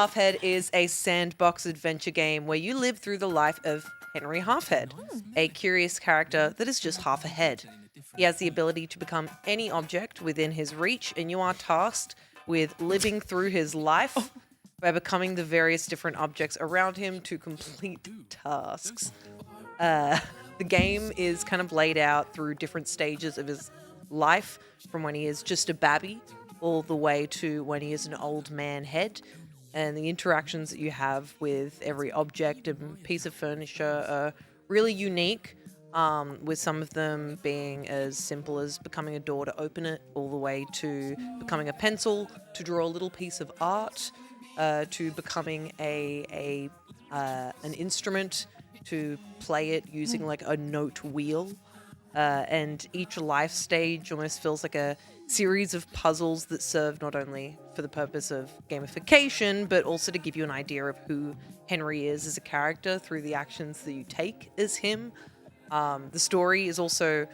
Halfhead is a sandbox adventure game where you live through the life of Henry Halfhead, a curious character that is just half a head. He has the ability to become any object within his reach, and you are tasked with living through his life by becoming the various different objects around him to complete tasks. The game is kind of laid out through different stages of his life, from when he is just a babby all the way to when he is an old man head. And the interactions that you have with every object and piece of furniture are really unique, with some of them being as simple as becoming a door to open it, all the way to becoming a pencil to draw a little piece of art, to becoming an instrument to play it using like a note wheel. And each life stage almost feels like a series of puzzles that serve not only for the purpose of gamification, but also to give you an idea of who Henry is as a character through the actions that you take as him. The story is also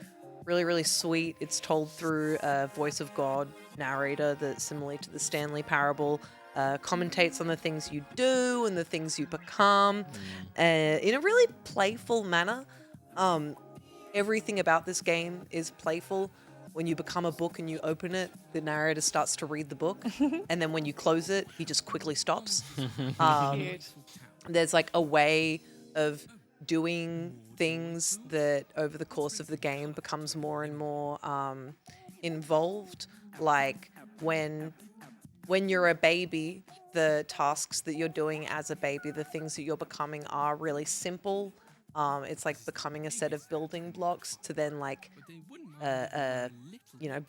really, really sweet. It's told through a voice of God narrator that, similarly to the Stanley Parable, commentates on the things you do and the things you become in a really playful manner. Everything about this game is playful. When you become a book and you open it, the narrator starts to read the book. And then when you close it, he just quickly stops. There's like a way of doing things that over the course of the game becomes more and more involved. Like when you're a baby, the tasks that you're doing as a baby, the things that you're becoming are really simple. It's like becoming a set of building blocks to then like,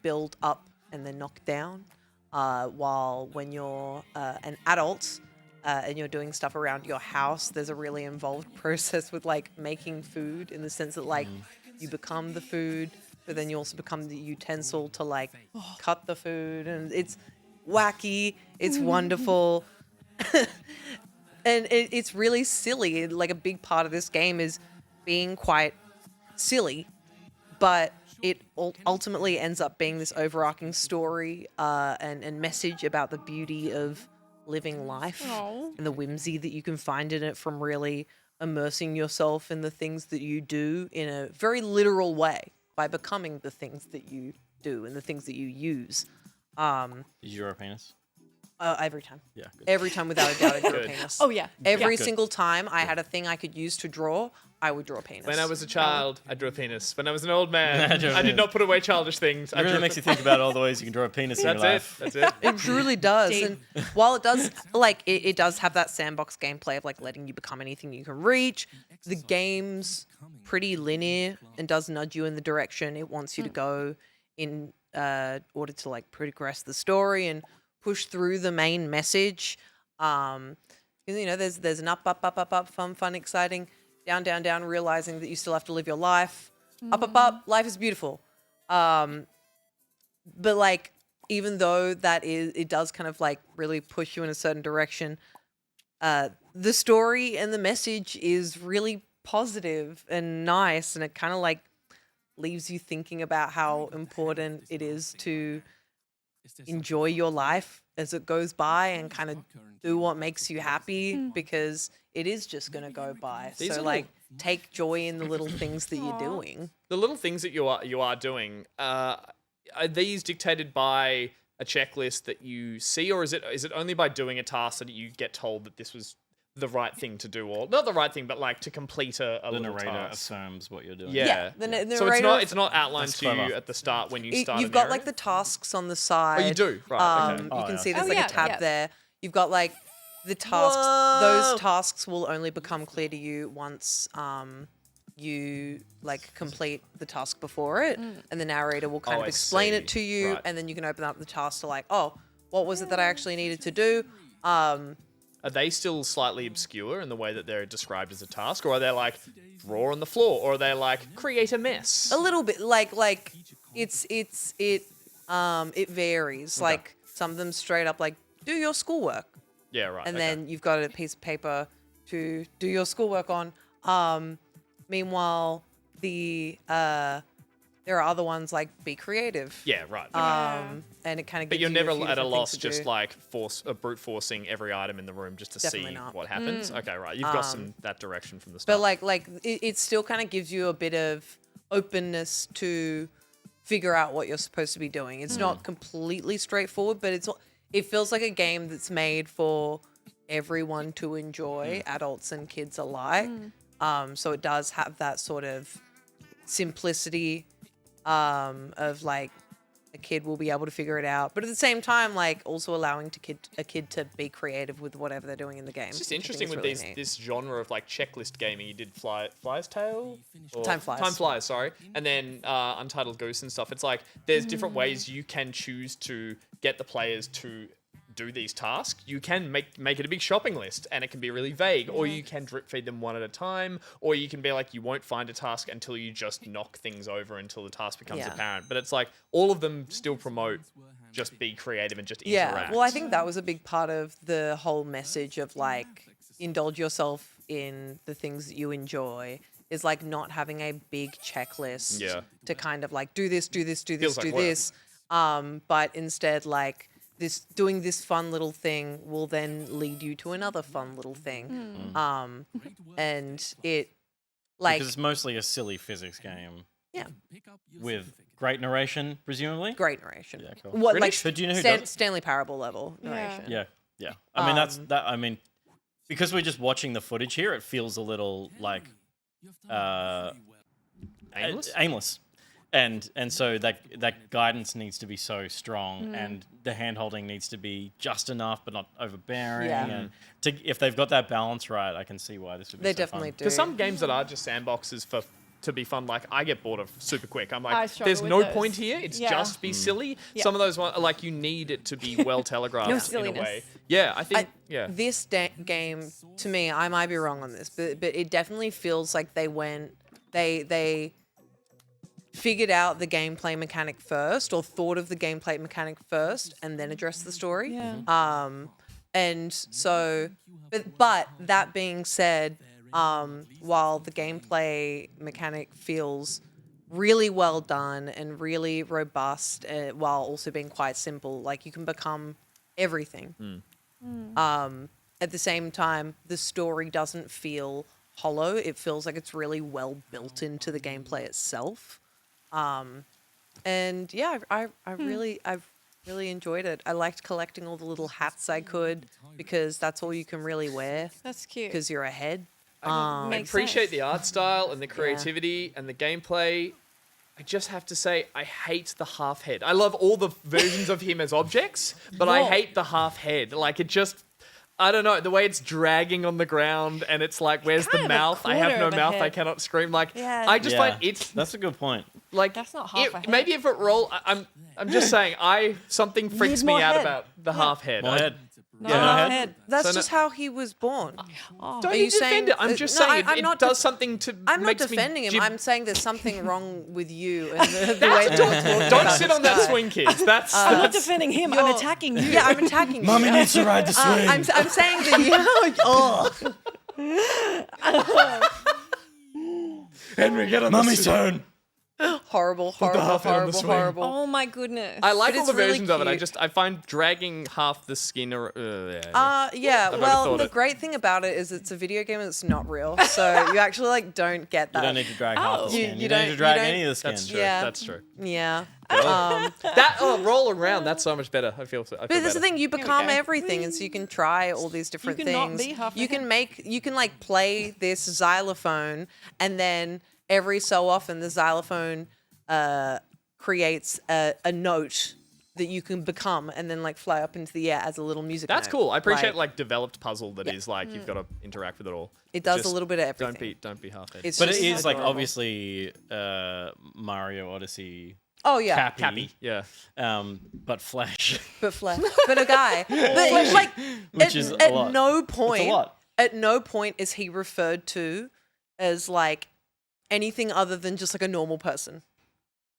build up and then knock down. While when you're an adult and you're doing stuff around your house, there's a really involved process with like making food, in the sense that like you become the food, but then you also become the utensil to like cut the food, and it's wacky, it's wonderful. And it's really silly. Like a big part of this game is being quite silly, but it ultimately ends up being this overarching story and message about the beauty of living life. Aww. And the whimsy that you can find in it from really immersing yourself in the things that you do in a very literal way by becoming the things that you do and the things that you use. Did you draw a penis? Every time. Yeah, good. Every time, without a doubt, I drew a penis. Oh, yeah. Every Good. single time I had a thing I could use to draw, I would draw a penis. When I was a child, I drew a penis. When I was an old man, I drew a I did penis. not put away childish things. It really makes you think about all the ways you can draw a penis in your life. That's it. It truly does. Deep. And while it does, like, it does have that sandbox gameplay of, like, letting you become anything you can reach, the game's pretty linear and does nudge you in the direction it wants you to go in order to, like, progress the story and push through the main message. There's an up, fun, exciting, down, realizing that you still have to live your life. Up, life is beautiful. But like, even though it does kind of like really push you in a certain direction, the story and the message is really positive and nice, and it kind of like leaves you thinking about how important it is to enjoy your life as it goes by and kind of do what makes you happy, because it is just going to go by. These So are like, take joy in the little things that you're doing. The little things that you are doing, are these dictated by a checklist that you see, or is it only by doing a task that you get told that this was the right thing to do, or not the right thing, but like to complete a The little narrator task? affirms what you're doing. Yeah. The So narrator- it's not outlined That's to you clever. at the start when you start. You've got like the tasks on the side. Oh, you do? Right. Okay. You Oh, can yeah. see there's Oh, like yeah, a tab yeah. there. You've got like the tasks. Whoa! Those tasks will only become clear to you once you like complete the task before it, and the narrator will kind Oh, of I explain see. it to you, Right. and then you can open up the task to like, oh, what was it that I actually needed to do? Are they still slightly obscure in the way that they're described as a task, or are they like draw on the floor, or are they like create a mess? A little bit like it varies. Okay. Like some of them straight up like do your schoolwork. Yeah, right. And okay. then you've got a piece of paper to do your schoolwork on. Meanwhile, there are other ones like be creative. Yeah, right. Okay. and it kind of. But you're never at a loss, just just like brute forcing every item in the room just to Definitely see not. what happens. Okay, right. You've got some that direction from the start. But it still kind of gives you a bit of openness to figure out what you're supposed to be doing. It's not completely straightforward, but it feels like a game that's made for everyone to enjoy, adults and kids alike. So it does have that sort of simplicity of like a kid will be able to figure it out, but at the same time, like also allowing a kid to be creative with whatever they're doing in the game. It's just interesting with this genre of like checklist gaming. You did Fly's Tale? Time Flies. Time Flies, sorry. And then Untitled Goose and stuff. It's like there's different ways you can choose to get the players to do these tasks. You can make it a big shopping list and it can be really vague, or you can drip feed them one at a time, or you can be like, you won't find a task until you just knock things over until the task becomes apparent. But it's like all of them still promote just be creative and just interact. Well, I think that was a big part of the whole message of like indulge yourself in the things that you enjoy, is like not having a big checklist to kind of like do this, do this, do this, do this. But instead like doing this fun little thing will then lead you to another fun little thing. And it like because it's mostly a silly physics game. Yeah. With great narration, presumably. Great narration. Yeah, cool. What like But do you know who does it? Stanley Parable level narration. Yeah. I mean I mean, because we're just watching the footage here, it feels a little like aimless. And so that guidance needs to be so strong, and the handholding needs to be just enough, but not overbearing. Yeah. And if they've got that balance right, I can see why this would be. They so definitely fun. do. Because some games that are just sandboxes to be fun, like I get bored of super quick. I'm I like, struggle there's with no those. point here. It's just be silly. Yeah. Some of those ones, like you need it to be well telegraphed in a silliness. way. Yeah, I think. This game, to me, I might be wrong on this, but it definitely feels like they figured out the gameplay mechanic first, or thought of the gameplay mechanic first, and then addressed the story. Yeah. And so, but that being said, while the gameplay mechanic feels really well done and really robust, while also being quite simple, like you can become everything. At the same time, the story doesn't feel hollow. It feels like it's really well built into the gameplay itself. And yeah, I've really enjoyed it. I liked collecting all the little hats I could, because that's all you can really wear That's cute. because you're ahead. I Makes appreciate sense. the art style and the creativity and the gameplay. I just have to say, I hate the half head. I love all the versions of him as objects, but I Whoa. hate the half head. Like it just, I don't know, the way it's dragging on the ground and it's like, where's kind the of a mouth? I have quarter no of a mouth. I head. cannot scream. Like Yeah. I just find it's That's a good point. like That's not half a head. Maybe if it roll, I'm just saying, something freaks Need me more out head. about the half head. More head. No, Yeah, no head. head. That's So just how he was born. Oh. Don't Are you you saying- defend it? I'm just no, saying I'm it not does something to. I'm not makes me defending him. jib- I'm saying there's something wrong with you and the way that you're talking Don't about sit this on that guy. swing, kids. That's I'm not defending him. I'm You're- attacking you. Yeah, I'm attacking you. Mummy needs to ride the swing. I'm saying that you. Henry, get on Mummy's turn. Horrible, half head on the horrible, swing. horrible. Oh my goodness. I like But all the it's really versions of it. cute. I find dragging half the skin. Yeah. I've Well, overthought the it. great thing about it is it's a video game that's not real, so you actually like don't get You that. don't need to drag half the Oh. skin. You You, don't need don't- to drag you don't- any of the skin. That's true. Yeah. That's true. Yeah. That roll around. That's so much better. I feel. But that's the thing, you become go. everything, and so you can try all these different can not things. be half a You can head. you can like play this xylophone, and then every so often the xylophone creates a note that you can become, and then like fly up into the air as a little music That's note. cool. I appreciate like developed puzzle that is like Mm. you've got to interact with it all. It does Just a little bit of everything. Don't be half head. It's But it just is like adorable. obviously Mario Odyssey Oh yeah, Cappy, Yeah. but flesh, but but a guy. But like which is a at lot. no point, lot. at no point is he referred to as like anything other than just like a normal person.